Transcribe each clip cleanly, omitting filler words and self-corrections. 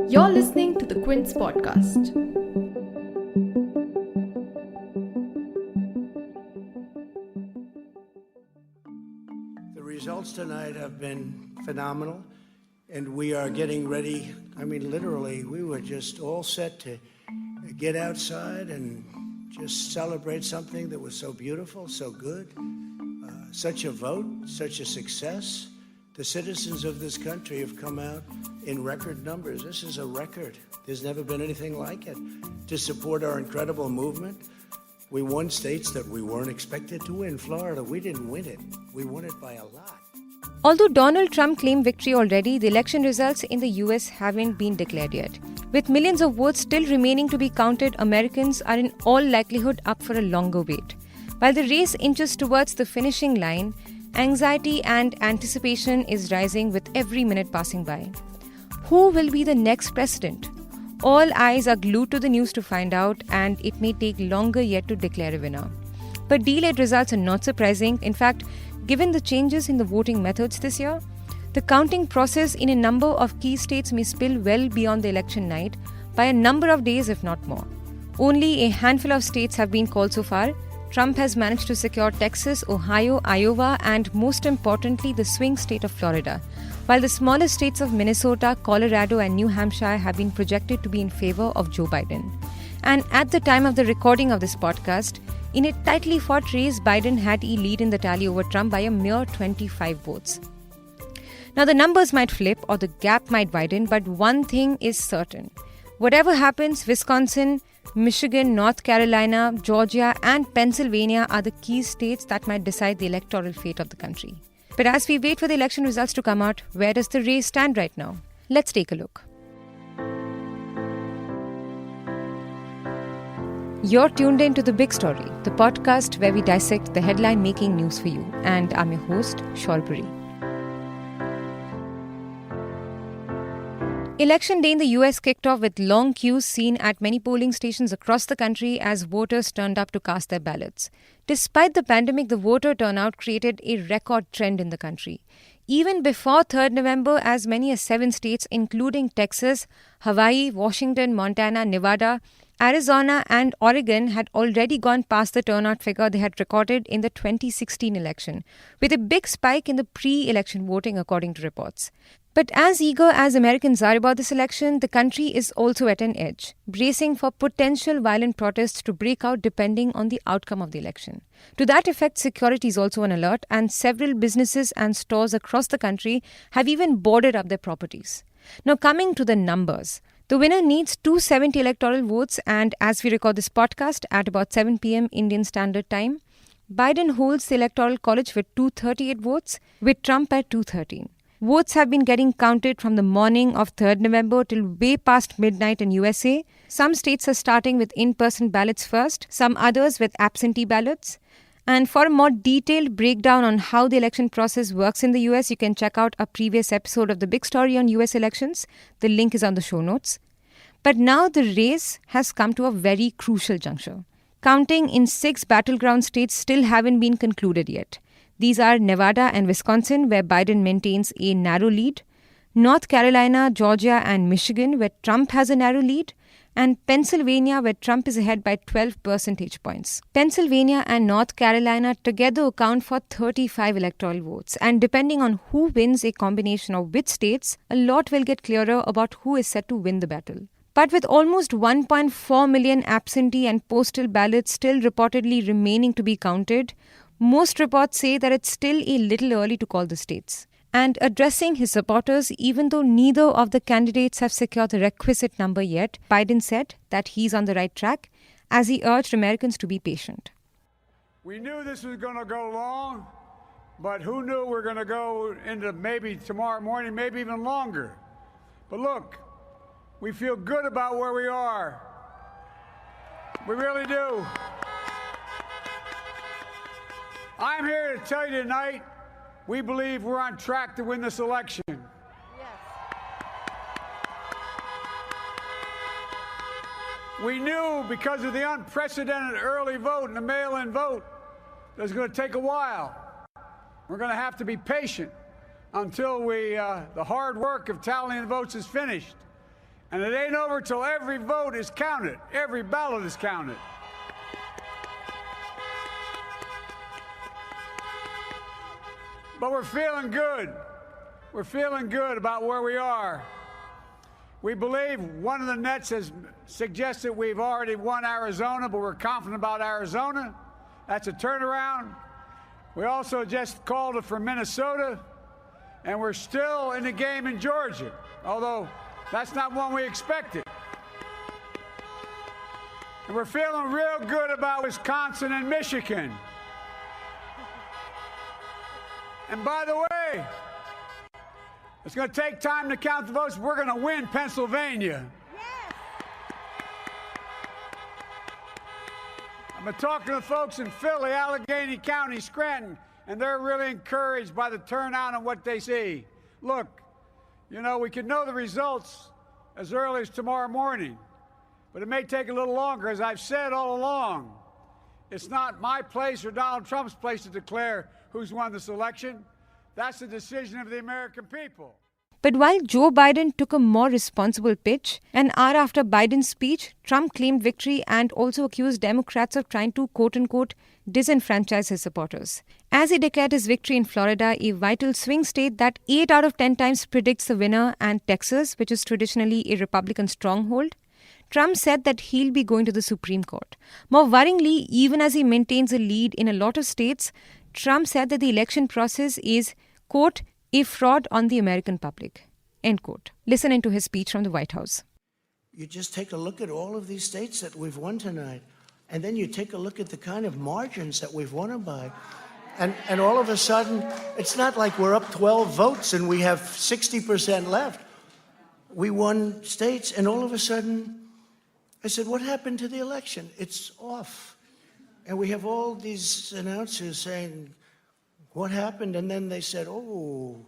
You're listening to the Quint's podcast. The results tonight have been phenomenal, and we are getting ready. I mean, literally, we were just all set to get outside and just celebrate something that was so beautiful, so good. Such a vote, such a success. The citizens of this country have come out in record numbers. This is a record. There's never been anything like it. To support our incredible movement, we won states that we weren't expected to win. Florida, we didn't win it. We won it by a lot. Although Donald Trump claimed victory already, the election results in the US haven't been declared yet. With millions of votes still remaining to be counted, Americans are in all likelihood up for a longer wait. While the race inches towards the finishing line, anxiety and anticipation is rising with every minute passing by. Who will be the next president? All eyes are glued to the news to find out, and it may take longer yet to declare a winner. But delayed results are not surprising. In fact, given the changes in the voting methods this year, the counting process in a number of key states may spill well beyond the election night by a number of days, if not more. Only a handful of states have been called so far. Trump has managed to secure Texas, Ohio, Iowa, and most importantly, the swing state of Florida, while the smaller states of Minnesota, Colorado, and New Hampshire have been projected to be in favor of Joe Biden. And at the time of the recording of this podcast, in a tightly fought race, Biden had a lead in the tally over Trump by a mere 25 votes. Now, the numbers might flip or the gap might widen, but one thing is certain. Whatever happens, Wisconsin, Michigan, North Carolina, Georgia, and Pennsylvania are the key states that might decide the electoral fate of the country. But as we wait for the election results to come out, where does the race stand right now? Let's take a look. You're tuned in to The Big Story, the podcast where we dissect the headline-making news for you. And I'm your host, Shorbury. Election day in the US kicked off with long queues seen at many polling stations across the country as voters turned up to cast their ballots. Despite the pandemic, the voter turnout created a record trend in the country. Even before 3rd November, as many as 7 states, including Texas, Hawaii, Washington, Montana, Nevada, Arizona, and Oregon, had already gone past the turnout figure they had recorded in the 2016 election, with a big spike in the pre-election voting, according to reports. But as eager as Americans are about this election, the country is also at an edge, bracing for potential violent protests to break out depending on the outcome of the election. To that effect, security is also on alert, and several businesses and stores across the country have even boarded up their properties. Now, coming to the numbers. The winner needs 270 electoral votes, and as we record this podcast at about 7 p.m. Indian Standard Time, Biden holds the Electoral College with 238 votes, with Trump at 213. Votes have been getting counted from the morning of 3rd November till way past midnight in USA. Some states are starting with in-person ballots first, some others with absentee ballots. And for a more detailed breakdown on how the election process works in the US, you can check out a previous episode of The Big Story on US elections. The link is on the show notes. But now the race has come to a very crucial juncture. Counting in 6 battleground states still haven't been concluded yet. These are Nevada and Wisconsin, where Biden maintains a narrow lead, North Carolina, Georgia, and Michigan, where Trump has a narrow lead, and Pennsylvania, where Trump is ahead by 12 percentage points. Pennsylvania and North Carolina together account for 35 electoral votes, and depending on who wins a combination of which states, a lot will get clearer about who is set to win the battle. But with almost 1.4 million absentee and postal ballots still reportedly remaining to be counted, most reports say that it's still a little early to call the states. And addressing his supporters, even though neither of the candidates have secured the requisite number yet, Biden said that he's on the right track as he urged Americans to be patient. We knew this was going to go long, but who knew we're going to go into maybe tomorrow morning, maybe even longer. But look, we feel good about where we are. We really do. I'm here to tell you tonight, we believe we're on track to win this election. Yes. We knew because of the unprecedented early vote and the mail-in vote that it was going to take a while. We're going to have to be patient. until the hard work of tallying the votes is finished. And it ain't over till every vote is counted, every ballot is counted. But we're feeling good. We're feeling good about where we are. We believe one of the nets has suggested we've already won Arizona, but we're confident about Arizona. That's a turnaround. We also just called it for Minnesota, and we're still in the game in Georgia, although that's not one we expected. And we're feeling real good about Wisconsin and Michigan. And by the way, it's going to take time to count the votes. We're going to win Pennsylvania. Yes. I've been talking to folks in Philly, Allegheny County, Scranton, and they're really encouraged by the turnout and what they see. Look, you know, we could know the results as early as tomorrow morning, but it may take a little longer. As I've said all along, it's not my place or Donald Trump's place to declare who's won this election. That's the decision of the American people. But while Joe Biden took a more responsible pitch, an hour after Biden's speech, Trump claimed victory and also accused Democrats of trying to, quote-unquote, disenfranchise his supporters. As he declared his victory in Florida, a vital swing state that 8 out of 10 times predicts the winner, and Texas, which is traditionally a Republican stronghold, Trump said that he'll be going to the Supreme Court. More worryingly, even as he maintains a lead in a lot of states, Trump said that the election process is, quote, a fraud on the American public, end quote. Listen into his speech from the White House. You just take a look at all of these states that we've won tonight, and then you take a look at the kind of margins that we've won them by. And all of a sudden, it's not like we're up 12 votes and we have 60% left. We won states, and all of a sudden, I said, what happened to the election? It's off. And we have all these announcers saying, what happened? And then they said, oh,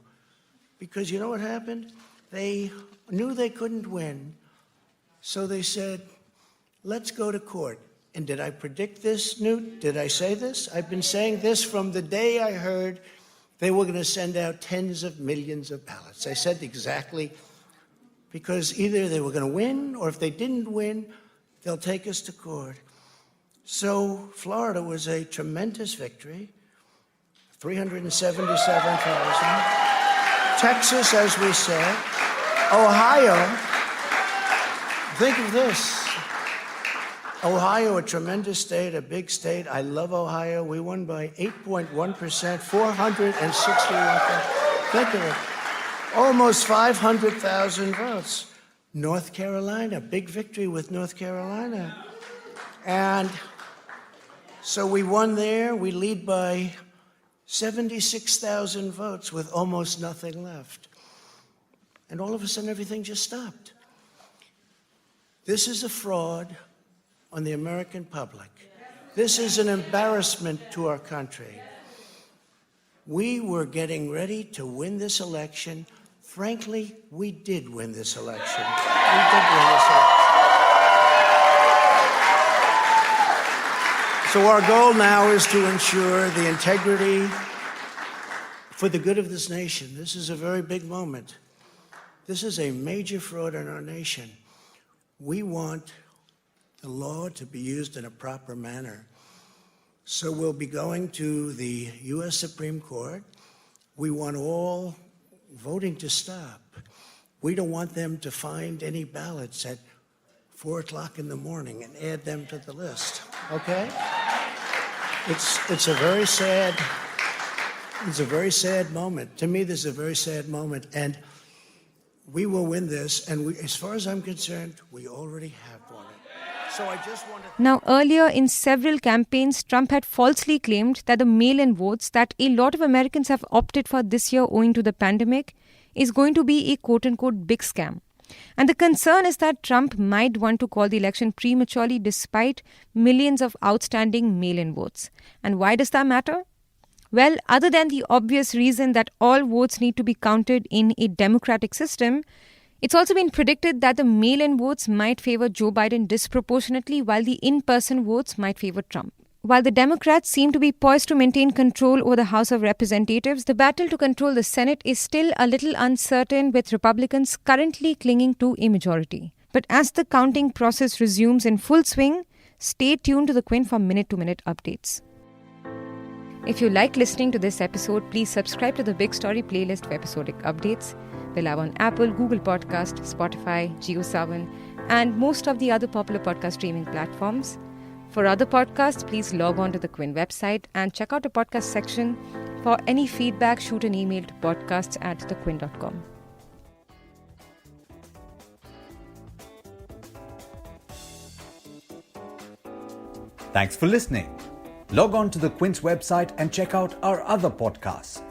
because you know what happened? They knew they couldn't win. So they said, let's go to court. And did I predict this, Newt? Did I say this? I've been saying this from the day I heard they were going to send out tens of millions of ballots. I said exactly, because either they were going to win, or if they didn't win, they'll take us to court. So Florida was a tremendous victory, 377,000. Texas, as we said. Ohio, think of this. Ohio, a tremendous state, a big state. I love Ohio. We won by 8.1%, 461,000. Think of it. Almost 500,000 votes. North Carolina, big victory with North Carolina. And so we won there. We lead by 76,000 votes with almost nothing left. And all of a sudden, everything just stopped. This is a fraud on the American public. This is an embarrassment to our country. We were getting ready to win this election. Frankly, we did win this election. We did win this election. So our goal now is to ensure the integrity for the good of this nation. This is a very big moment. This is a major fraud in our nation. We want the law to be used in a proper manner. So we'll be going to the U.S. Supreme Court. We want all voting to stop. We don't want them to find any ballots at 4 o'clock in the morning and add them to the list, okay? It's a very sad moment. To me, this is a very sad moment, and we will win this, and as far as I'm concerned, we already have won it. So I just want to... Now, earlier in several campaigns, Trump had falsely claimed that the mail-in votes that a lot of Americans have opted for this year owing to the pandemic is going to be a quote-unquote big scam. And the concern is that Trump might want to call the election prematurely despite millions of outstanding mail-in votes. And why does that matter? Well, other than the obvious reason that all votes need to be counted in a democratic system, it's also been predicted that the mail-in votes might favor Joe Biden disproportionately while the in-person votes might favor Trump. While the Democrats seem to be poised to maintain control over the House of Representatives, the battle to control the Senate is still a little uncertain, with Republicans currently clinging to a majority. But as the counting process resumes in full swing, stay tuned to the Quint for minute-to-minute updates. If you like listening to this episode, please subscribe to the Big Story playlist for episodic updates. We're live on Apple, Google Podcast, Spotify, JioSaavn, and most of the other popular podcast streaming platforms. For other podcasts, please log on to the Quint website and check out the podcast section. For any feedback, shoot an email to podcasts@thequint.com. Thanks for listening. Log on to the Quint's website and check out our other podcasts.